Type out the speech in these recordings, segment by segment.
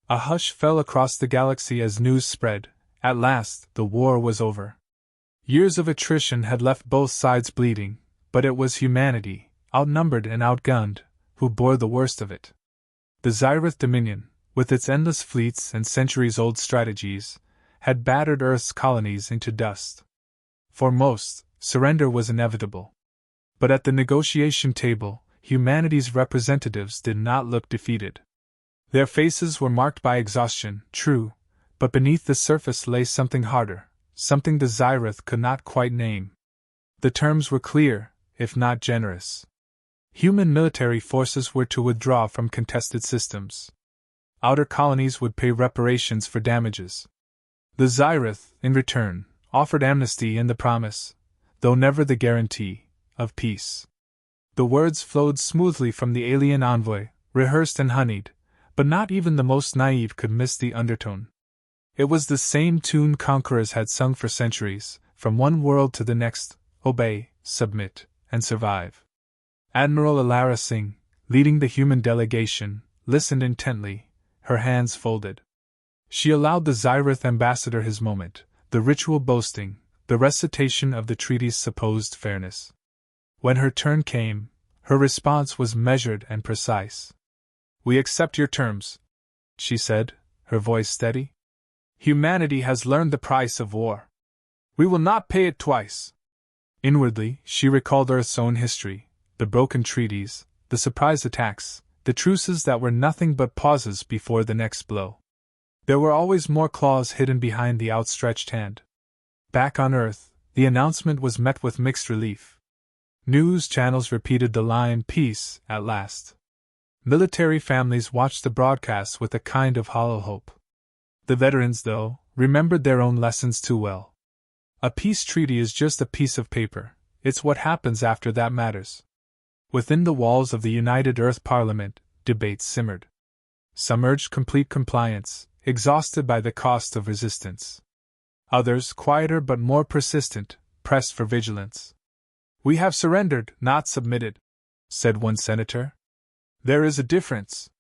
A hush fell across the galaxy as news spread. At last, the war was over. Years of attrition had left both sides bleeding, but it was humanity, outnumbered and outgunned, who bore the worst of it. The Zyrith Dominion, with its endless fleets and centuries-old strategies, had battered Earth's colonies into dust. For most, surrender was inevitable. But at the negotiation table, humanity's representatives did not look defeated. Their faces were marked by exhaustion, true, but beneath the surface lay something harder, something the Zyrith could not quite name. The terms were clear, if not generous. Human military forces were to withdraw from contested systems. Outer colonies would pay reparations for damages. The Zyrith, in return, offered amnesty and the promise, though never the guarantee, of peace. The words flowed smoothly from the alien envoy, rehearsed and honeyed, but not even the most naive could miss the undertone. It was the same tune conquerors had sung for centuries, from one world to the next: obey, submit, and survive. Admiral Alara Singh, leading the human delegation, listened intently, her hands folded. She allowed the Zyrith ambassador his moment, the ritual boasting, the recitation of the treaty's supposed fairness. When her turn came, her response was measured and precise. "We accept your terms," she said, her voice steady. "Humanity has learned the price of war. We will not pay it twice." Inwardly, she recalled Earth's own history, the broken treaties, the surprise attacks, the truces that were nothing but pauses before the next blow. There were always more claws hidden behind the outstretched hand. Back on Earth, the announcement was met with mixed relief. News channels repeated the line, "Peace, at last." Military families watched the broadcasts with a kind of hollow hope. The veterans, though, remembered their own lessons too well. A peace treaty is just a piece of paper, it's what happens after that matters. Within the walls of the United Earth Parliament, debates simmered. Some urged complete compliance, exhausted by the cost of resistance. Others, quieter but more persistent, pressed for vigilance. "We have surrendered, not submitted," said one senator. "There is a difference."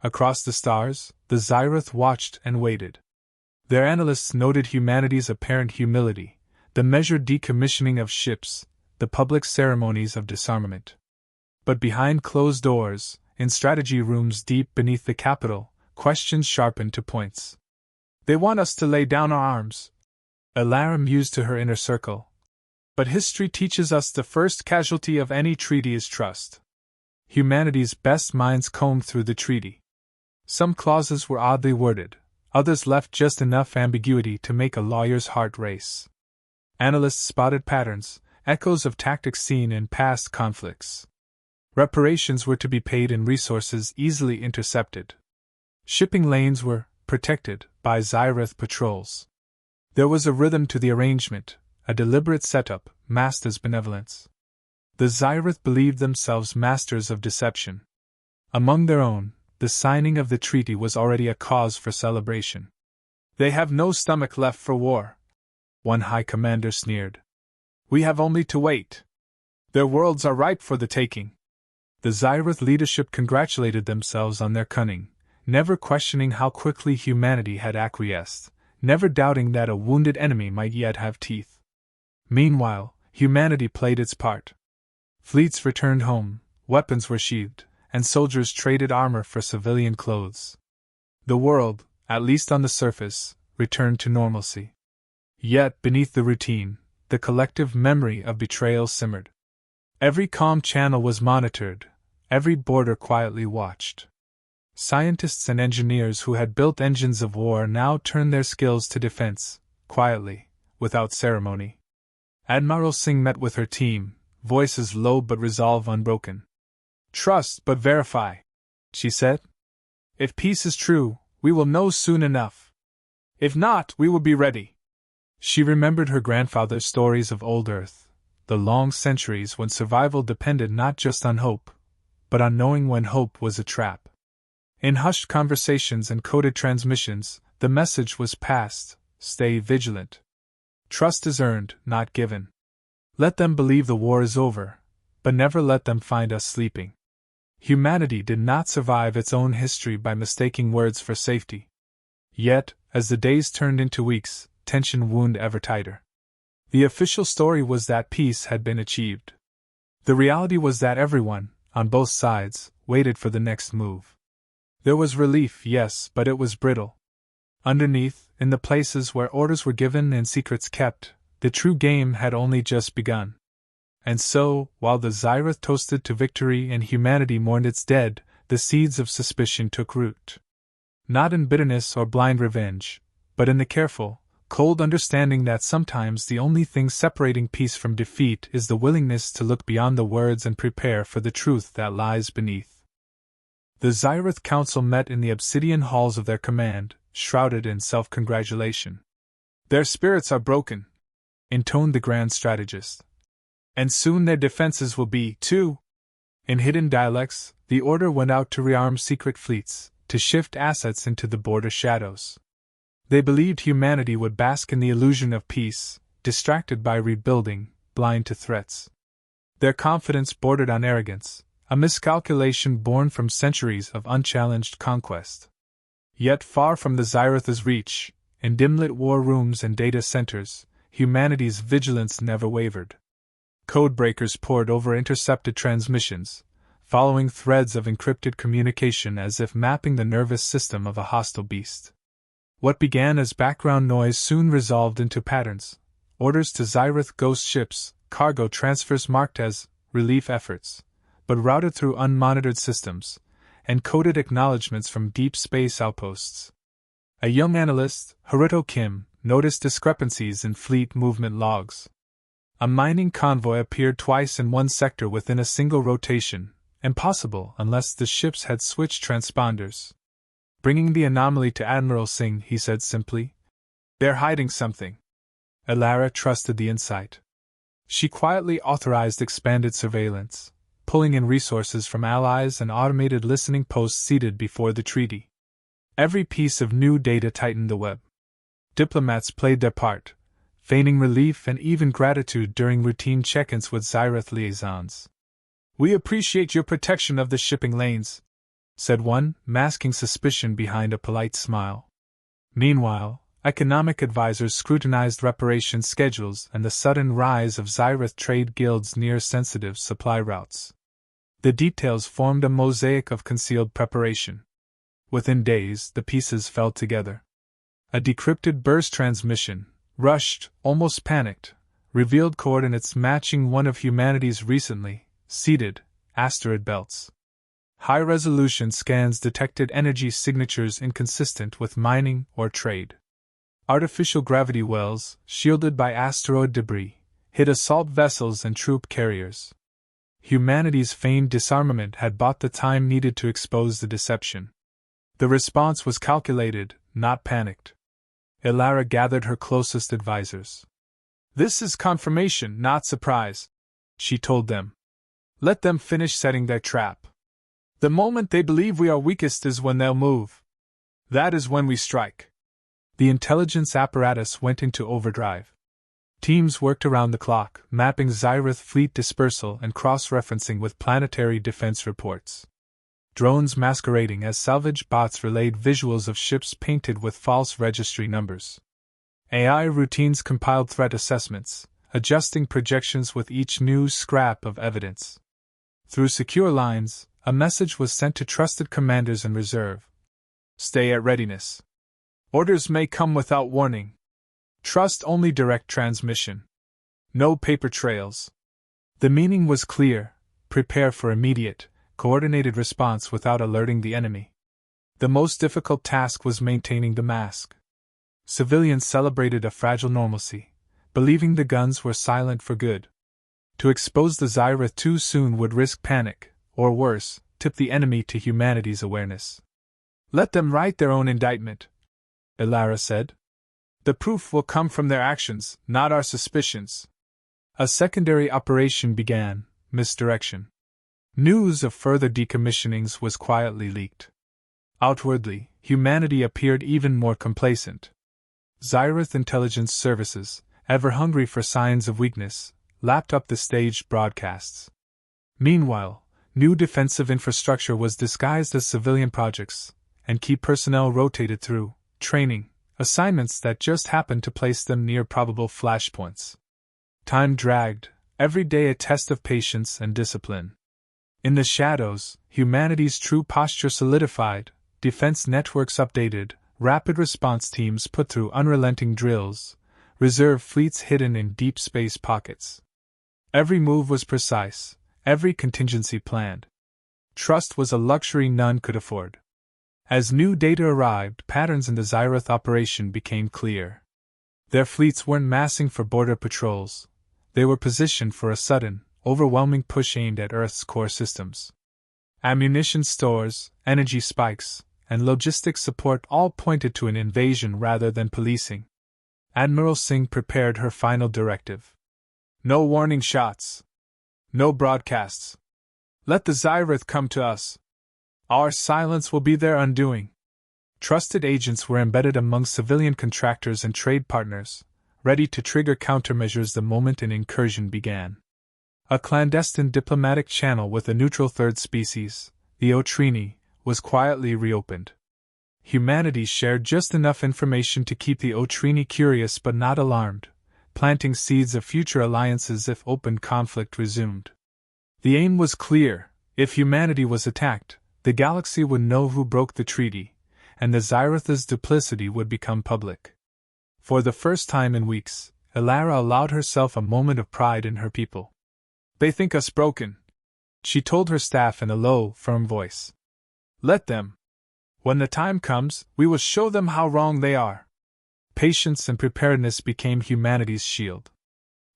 Across the stars, the Zyrith watched and waited. Their analysts noted humanity's apparent humility, the measured decommissioning of ships, the public ceremonies of disarmament. But behind closed doors, in strategy rooms deep beneath the capital, questions sharpened to points. "They want us to lay down our arms," Alara mused to her inner circle. "But history teaches us the first casualty of any treaty is trust." Humanity's best minds combed through the treaty. Some clauses were oddly worded, others left just enough ambiguity to make a lawyer's heart race. Analysts spotted patterns, echoes of tactics seen in past conflicts. Reparations were to be paid in resources easily intercepted. Shipping lanes were protected by Zyrith patrols. There was a rhythm to the arrangement, a deliberate setup, masked as benevolence. The Zyrith believed themselves masters of deception. Among their own, the signing of the treaty was already a cause for celebration. "They have no stomach left for war," one high commander sneered. "We have only to wait. Their worlds are ripe for the taking." The Zyrith leadership congratulated themselves on their cunning, never questioning how quickly humanity had acquiesced, never doubting that a wounded enemy might yet have teeth. Meanwhile, humanity played its part. Fleets returned home, weapons were sheathed, and soldiers traded armor for civilian clothes. The world, at least on the surface, returned to normalcy. Yet, beneath the routine, the collective memory of betrayal simmered. Every calm channel was monitored, every border quietly watched. Scientists and engineers who had built engines of war now turned their skills to defense, quietly, without ceremony. Admiral Singh met with her team, voices low but resolve unbroken. "Trust but verify," she said. "If peace is true, we will know soon enough. If not, we will be ready." She remembered her grandfather's stories of old Earth, the long centuries when survival depended not just on hope, but on knowing when hope was a trap. In hushed conversations and coded transmissions, the message was passed: stay vigilant. Trust is earned, not given. Let them believe the war is over, but never let them find us sleeping. Humanity did not survive its own history by mistaking words for safety. Yet, as the days turned into weeks, tension wound ever tighter. The official story was that peace had been achieved. The reality was that everyone, on both sides, waited for the next move. There was relief, yes, but it was brittle. Underneath, in the places where orders were given and secrets kept, the true game had only just begun. And so, while the Zyrith toasted to victory and humanity mourned its dead, the seeds of suspicion took root. Not in bitterness or blind revenge, but in the careful, cold understanding that sometimes the only thing separating peace from defeat is the willingness to look beyond the words and prepare for the truth that lies beneath. The Zyrith Council met in the obsidian halls of their command, shrouded in self-congratulation. "Their spirits are broken," intoned the grand strategist. "And soon their defenses will be, too." In hidden dialects, the order went out to rearm secret fleets, to shift assets into the border shadows. They believed humanity would bask in the illusion of peace, distracted by rebuilding, blind to threats. Their confidence bordered on arrogance, a miscalculation born from centuries of unchallenged conquest. Yet far from the Zyrith's reach, in dim-lit war rooms and data centers, humanity's vigilance never wavered. Codebreakers pored over intercepted transmissions, following threads of encrypted communication as if mapping the nervous system of a hostile beast. What began as background noise soon resolved into patterns: orders to Zyrith ghost ships, cargo transfers marked as relief efforts, but routed through unmonitored systems, and coded acknowledgments from deep space outposts. A young analyst, Haruto Kim, noticed discrepancies in fleet movement logs. A mining convoy appeared twice in one sector within a single rotation, impossible unless the ships had switched transponders. Bringing the anomaly to Admiral Singh, he said simply, "They're hiding something." Elara trusted the insight. She quietly authorized expanded surveillance, pulling in resources from allies and automated listening posts seated before the treaty. Every piece of new data tightened the web. Diplomats played their part, feigning relief and even gratitude during routine check-ins with Zyrith liaisons. "We appreciate your protection of the shipping lanes," said one, masking suspicion behind a polite smile. Meanwhile, economic advisors scrutinized reparation schedules and the sudden rise of Zyrith trade guilds near sensitive supply routes. The details formed a mosaic of concealed preparation. Within days, the pieces fell together. A decrypted burst transmission, rushed, almost panicked, revealed coordinates matching one of humanity's recently seeded asteroid belts. High-resolution scans detected energy signatures inconsistent with mining or trade. Artificial gravity wells, shielded by asteroid debris, hid assault vessels and troop carriers. Humanity's feigned disarmament had bought the time needed to expose the deception. The response was calculated, not panicked. Elara gathered her closest advisors. "This is confirmation, not surprise," she told them. "Let them finish setting their trap. The moment they believe we are weakest is when they'll move. That is when we strike." The intelligence apparatus went into overdrive. Teams worked around the clock, mapping Zyrith fleet dispersal and cross-referencing with planetary defense reports. Drones masquerading as salvage bots relayed visuals of ships painted with false registry numbers. AI routines compiled threat assessments, adjusting projections with each new scrap of evidence. Through secure lines, a message was sent to trusted commanders in reserve. "Stay at readiness. Orders may come without warning. Trust only direct transmission. No paper trails." The meaning was clear: prepare for immediate, coordinated response without alerting the enemy. The most difficult task was maintaining the mask. Civilians celebrated a fragile normalcy, believing the guns were silent for good. To expose the Zyrith too soon would risk panic, or worse, tip the enemy to humanity's awareness. "Let them write their own indictment," Elara said. "The proof will come from their actions, not our suspicions." A secondary operation began: misdirection. News of further decommissionings was quietly leaked. Outwardly, humanity appeared even more complacent. Zyrith intelligence services, ever hungry for signs of weakness, lapped up the staged broadcasts. Meanwhile, New defensive infrastructure was disguised as civilian projects, and key personnel rotated through training assignments that just happened to place them near probable flashpoints. Time dragged, every day a test of patience and discipline. In the shadows, humanity's true posture solidified, defense networks updated, rapid response teams put through unrelenting drills, reserve fleets hidden in deep space pockets. Every move was precise, every contingency planned. Trust was a luxury none could afford. As new data arrived, patterns in the Xyroth operation became clear. Their fleets weren't massing for border patrols. They were positioned for a sudden, overwhelming push aimed at Earth's core systems. Ammunition stores, energy spikes, and logistics support all pointed to an invasion rather than policing. Admiral Singh prepared her final directive. No warning shots. No broadcasts. Let the Xyroth come to us. Our silence will be their undoing. Trusted agents were embedded among civilian contractors and trade partners, ready to trigger countermeasures the moment an incursion began. A clandestine diplomatic channel with a neutral third species, the Otrini, was quietly reopened. Humanity shared just enough information to keep the Otrini curious but not alarmed, planting seeds of future alliances if open conflict resumed. The aim was clear: if humanity was attacked, the galaxy would know who broke the treaty, and the Xyroth's duplicity would become public. For the first time in weeks, Elara allowed herself a moment of pride in her people. They think us broken, she told her staff in a low, firm voice. Let them. When the time comes, we will show them how wrong they are. Patience and preparedness became humanity's shield.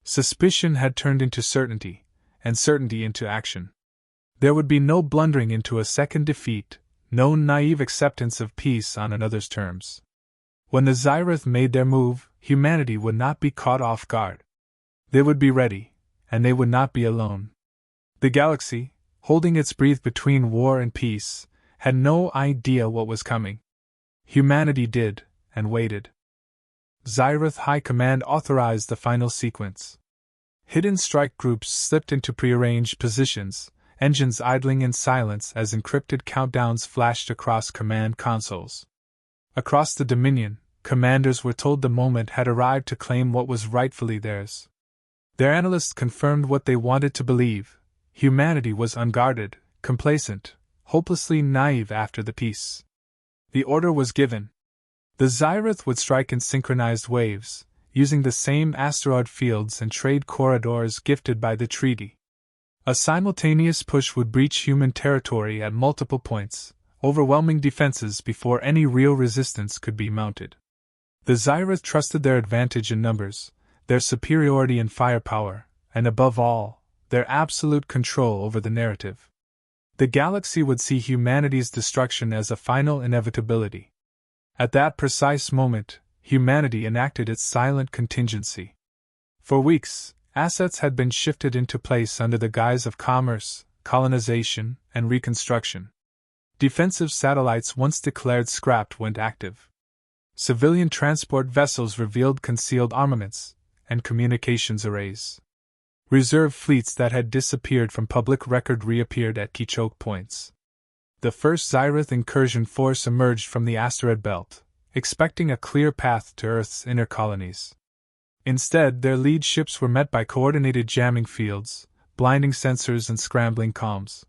Suspicion had turned into certainty, and certainty into action. There would be no blundering into a second defeat, no naive acceptance of peace on another's terms. When the Xyroth made their move, humanity would not be caught off guard. They would be ready, and they would not be alone. The galaxy, holding its breath between war and peace, had no idea what was coming. Humanity did, and waited. Xyroth High Command authorized the final sequence. Hidden strike groups slipped into prearranged positions, engines idling in silence as encrypted countdowns flashed across command consoles. Across the Dominion, commanders were told the moment had arrived to claim what was rightfully theirs. Their analysts confirmed what they wanted to believe: humanity was unguarded, complacent, hopelessly naive after the peace. The order was given. The Xyroth would strike in synchronized waves, using the same asteroid fields and trade corridors gifted by the treaty. A simultaneous push would breach human territory at multiple points, overwhelming defenses before any real resistance could be mounted. The Xyroth trusted their advantage in numbers, their superiority in firepower, and above all, their absolute control over the narrative. The galaxy would see humanity's destruction as a final inevitability. At that precise moment, humanity enacted its silent contingency. For weeks, assets had been shifted into place under the guise of commerce, colonization, and reconstruction. Defensive satellites once declared scrapped went active. Civilian transport vessels revealed concealed armaments, and communications arrays. Reserve fleets that had disappeared from public record reappeared at key choke points. The first Xyroth incursion force emerged from the asteroid belt, expecting a clear path to Earth's inner colonies. Instead, their lead ships were met by coordinated jamming fields, blinding sensors, and scrambling comms.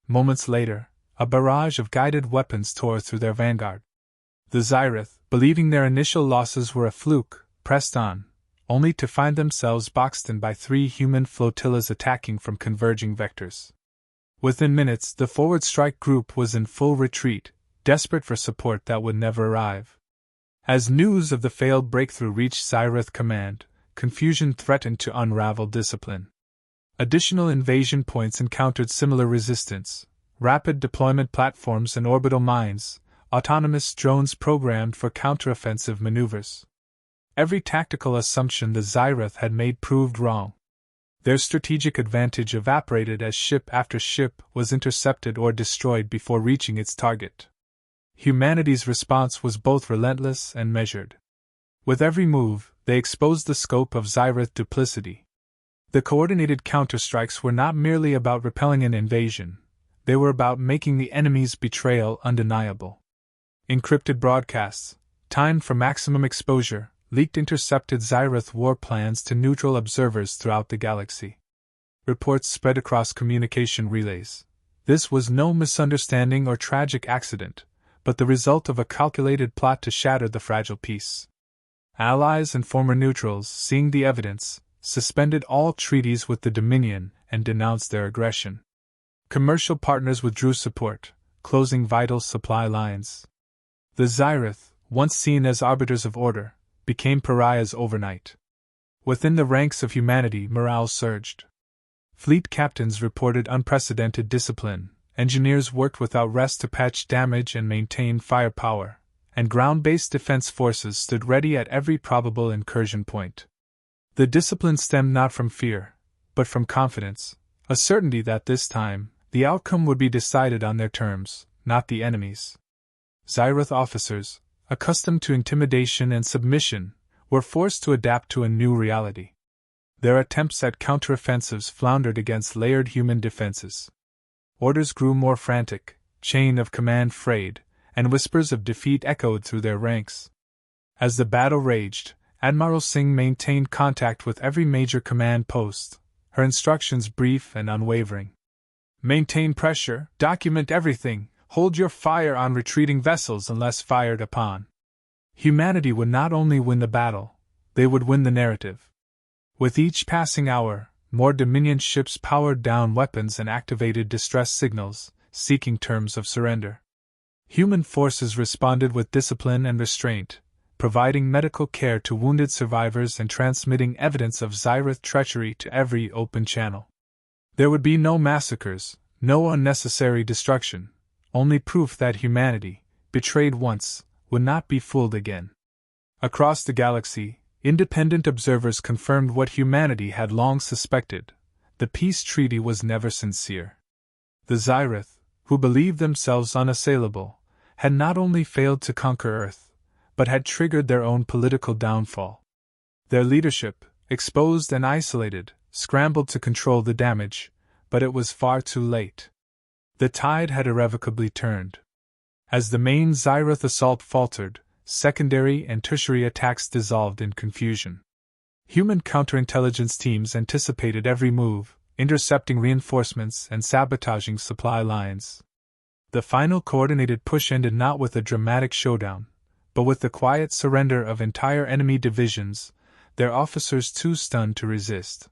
Moments later, a barrage of guided weapons tore through their vanguard. The Xyroth, believing their initial losses were a fluke, pressed on, only to find themselves boxed in by 3 human flotillas attacking from converging vectors. Within minutes, the forward strike group was in full retreat, desperate for support that would never arrive. As news of the failed breakthrough reached Xyroth Command, confusion threatened to unravel discipline. Additional invasion points encountered similar resistance: rapid deployment platforms and orbital mines, autonomous drones programmed for counteroffensive maneuvers. Every tactical assumption the Xyroth had made proved wrong. Their strategic advantage evaporated as ship after ship was intercepted or destroyed before reaching its target. Humanity's response was both relentless and measured. With every move, they exposed the scope of Xyroth duplicity. The coordinated counterstrikes were not merely about repelling an invasion, They were about making the enemy's betrayal undeniable. Encrypted broadcasts, timed for maximum exposure, leaked intercepted Xyroth war plans to neutral observers throughout the galaxy. Reports spread across communication relays. This was no misunderstanding or tragic accident, but the result of a calculated plot to shatter the fragile peace. Allies and former neutrals, seeing the evidence, suspended all treaties with the Dominion and denounced their aggression. Commercial partners withdrew support, closing vital supply lines. The Xyroth, once seen as arbiters of order, became pariahs overnight. Within the ranks of humanity, morale surged. Fleet captains reported unprecedented discipline, engineers worked without rest to patch damage and maintain firepower, and ground-based defense forces stood ready at every probable incursion point. The discipline stemmed not from fear, but from confidence, a certainty that this time, the outcome would be decided on their terms, not the enemy's. Xyroth officers, accustomed to intimidation and submission, were forced to adapt to a new reality. Their attempts at counteroffensives floundered against layered human defenses. Orders grew more frantic, chain of command frayed, and whispers of defeat echoed through their ranks. As the battle raged, Admiral Singh maintained contact with every major command post, her instructions brief and unwavering. Maintain pressure, document everything, hold your fire on retreating vessels unless fired upon. Humanity would not only win the battle, they would win the narrative. With each passing hour, more Dominion ships powered down weapons and activated distress signals, seeking terms of surrender. Human forces responded with discipline and restraint, providing medical care to wounded survivors and transmitting evidence of Xyroth treachery to every open channel. There would be no massacres, no unnecessary destruction, only proof that humanity, betrayed once, would not be fooled again. Across the galaxy, independent observers confirmed what humanity had long suspected: the peace treaty was never sincere. The Xyroth, who believed themselves unassailable, had not only failed to conquer Earth, but had triggered their own political downfall. Their leadership, exposed and isolated, scrambled to control the damage, but it was far too late. The tide had irrevocably turned. As the main Xyroth assault faltered, secondary and tertiary attacks dissolved in confusion. Human counterintelligence teams anticipated every move, intercepting reinforcements and sabotaging supply lines. The final coordinated push ended not with a dramatic showdown, but with the quiet surrender of entire enemy divisions, their officers too stunned to resist.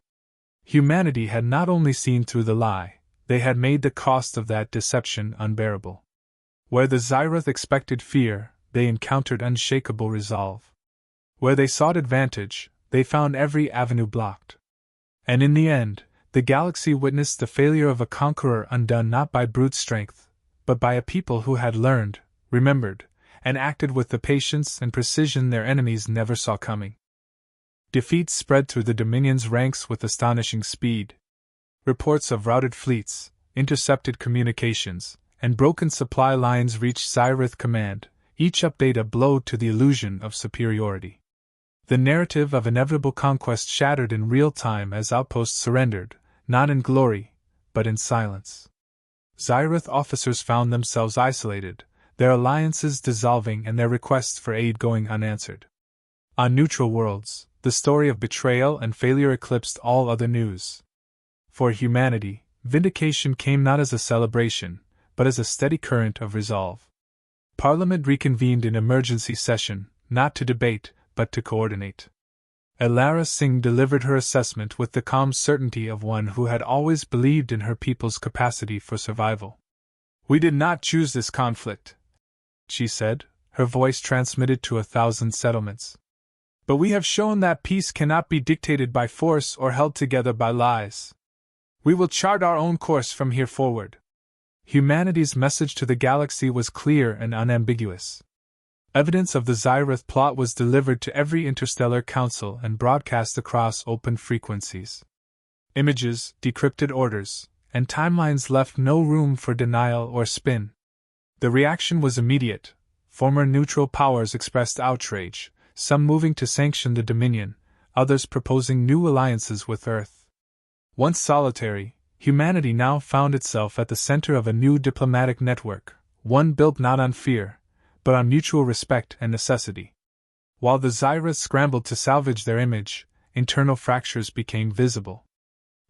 Humanity had not only seen through the lie, they had made the cost of that deception unbearable. Where the Xyroth expected fear, they encountered unshakable resolve. Where they sought advantage, they found every avenue blocked. And in the end, the galaxy witnessed the failure of a conqueror undone not by brute strength, but by a people who had learned, remembered, and acted with the patience and precision their enemies never saw coming. Defeat spread through the Dominion's ranks with astonishing speed. Reports of routed fleets, intercepted communications, and broken supply lines reached Xyroth command, each update a blow to the illusion of superiority. The narrative of inevitable conquest shattered in real time as outposts surrendered, not in glory, but in silence. Xyroth officers found themselves isolated, their alliances dissolving and their requests for aid going unanswered. On neutral worlds, the story of betrayal and failure eclipsed all other news. For humanity, vindication came not as a celebration, but as a steady current of resolve. Parliament reconvened in emergency session, not to debate, but to coordinate. Elara Singh delivered her assessment with the calm certainty of one who had always believed in her people's capacity for survival. "We did not choose this conflict," she said, her voice transmitted to 1,000 settlements. "But we have shown that peace cannot be dictated by force or held together by lies. We will chart our own course from here forward." Humanity's message to the galaxy was clear and unambiguous. Evidence of the Xyroth plot was delivered to every interstellar council and broadcast across open frequencies. Images, decrypted orders, and timelines left no room for denial or spin. The reaction was immediate. Former neutral powers expressed outrage, some moving to sanction the Dominion, others proposing new alliances with Earth. Once solitary, humanity now found itself at the center of a new diplomatic network, one built not on fear, but on mutual respect and necessity. While the Zyras scrambled to salvage their image, internal fractures became visible.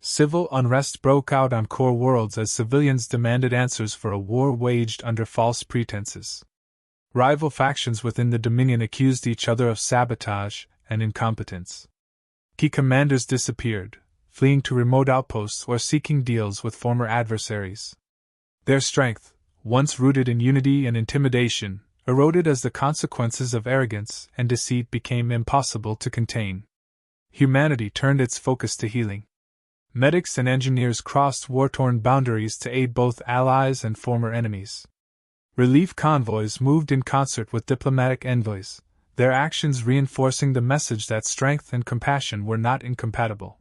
Civil unrest broke out on core worlds as civilians demanded answers for a war waged under false pretenses. Rival factions within the Dominion accused each other of sabotage and incompetence. Key commanders disappeared, fleeing to remote outposts or seeking deals with former adversaries. Their strength, once rooted in unity and intimidation, eroded as the consequences of arrogance and deceit became impossible to contain. Humanity turned its focus to healing. Medics and engineers crossed war-torn boundaries to aid both allies and former enemies. Relief convoys moved in concert with diplomatic envoys, their actions reinforcing the message that strength and compassion were not incompatible.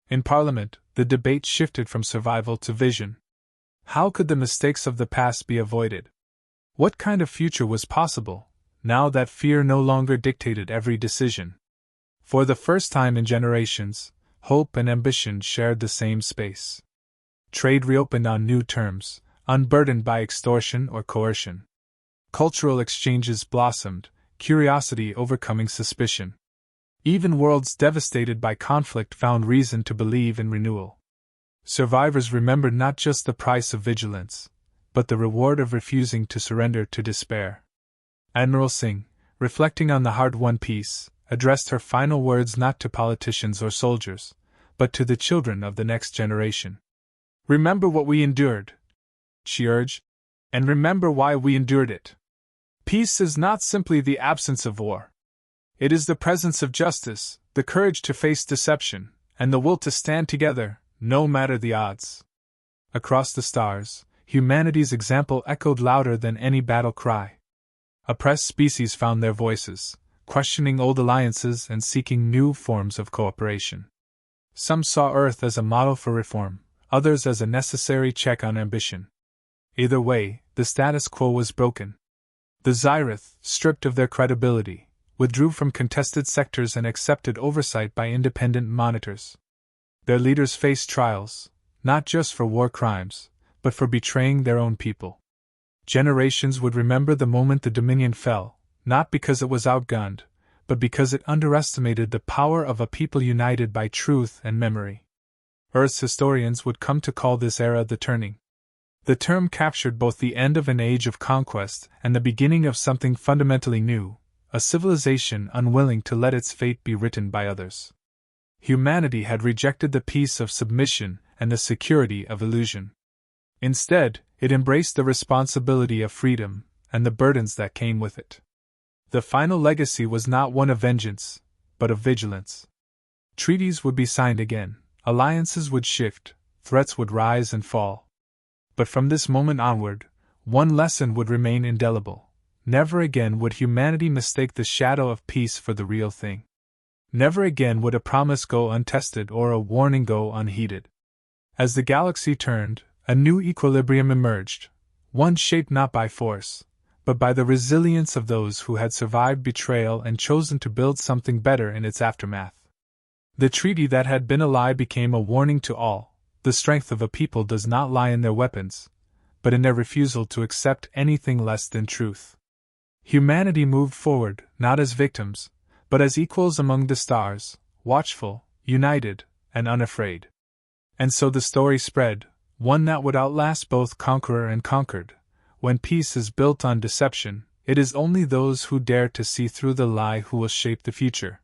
In Parliament, the debate shifted from survival to vision. How could the mistakes of the past be avoided? What kind of future was possible, now that fear no longer dictated every decision? For the first time in generations, hope and ambition shared the same space. Trade reopened on new terms, unburdened by extortion or coercion. Cultural exchanges blossomed, curiosity overcoming suspicion. Even worlds devastated by conflict found reason to believe in renewal. Survivors remembered not just the price of vigilance, but the reward of refusing to surrender to despair. Admiral Singh, reflecting on the hard-won peace, addressed her final words not to politicians or soldiers, but to the children of the next generation. "Remember what we endured," she urged, "and remember why we endured it. Peace is not simply the absence of war. It is the presence of justice, the courage to face deception, and the will to stand together, no matter the odds." Across the stars, humanity's example echoed louder than any battle cry. Oppressed species found their voices, questioning old alliances and seeking new forms of cooperation. Some saw Earth as a model for reform, others as a necessary check on ambition. Either way, the status quo was broken. The Zyrath, stripped of their credibility, withdrew from contested sectors and accepted oversight by independent monitors. Their leaders faced trials, not just for war crimes, but for betraying their own people. Generations would remember the moment the Dominion fell, not because it was outgunned, but because it underestimated the power of a people united by truth and memory. Earth's historians would come to call this era the Turning. The term captured both the end of an age of conquest and the beginning of something fundamentally new, a civilization unwilling to let its fate be written by others. Humanity had rejected the peace of submission and the security of illusion. Instead, it embraced the responsibility of freedom and the burdens that came with it. The final legacy was not one of vengeance, but of vigilance. Treaties would be signed again, alliances would shift, threats would rise and fall. But from this moment onward, one lesson would remain indelible. Never again would humanity mistake the shadow of peace for the real thing. Never again would a promise go untested or a warning go unheeded. As the galaxy turned, a new equilibrium emerged, one shaped not by force, but by the resilience of those who had survived betrayal and chosen to build something better in its aftermath. The treaty that had been a lie became a warning to all. The strength of a people does not lie in their weapons, but in their refusal to accept anything less than truth. Humanity moved forward, not as victims, but as equals among the stars, watchful, united, and unafraid. And so the story spread, one that would outlast both conqueror and conquered. When peace is built on deception, it is only those who dare to see through the lie who will shape the future.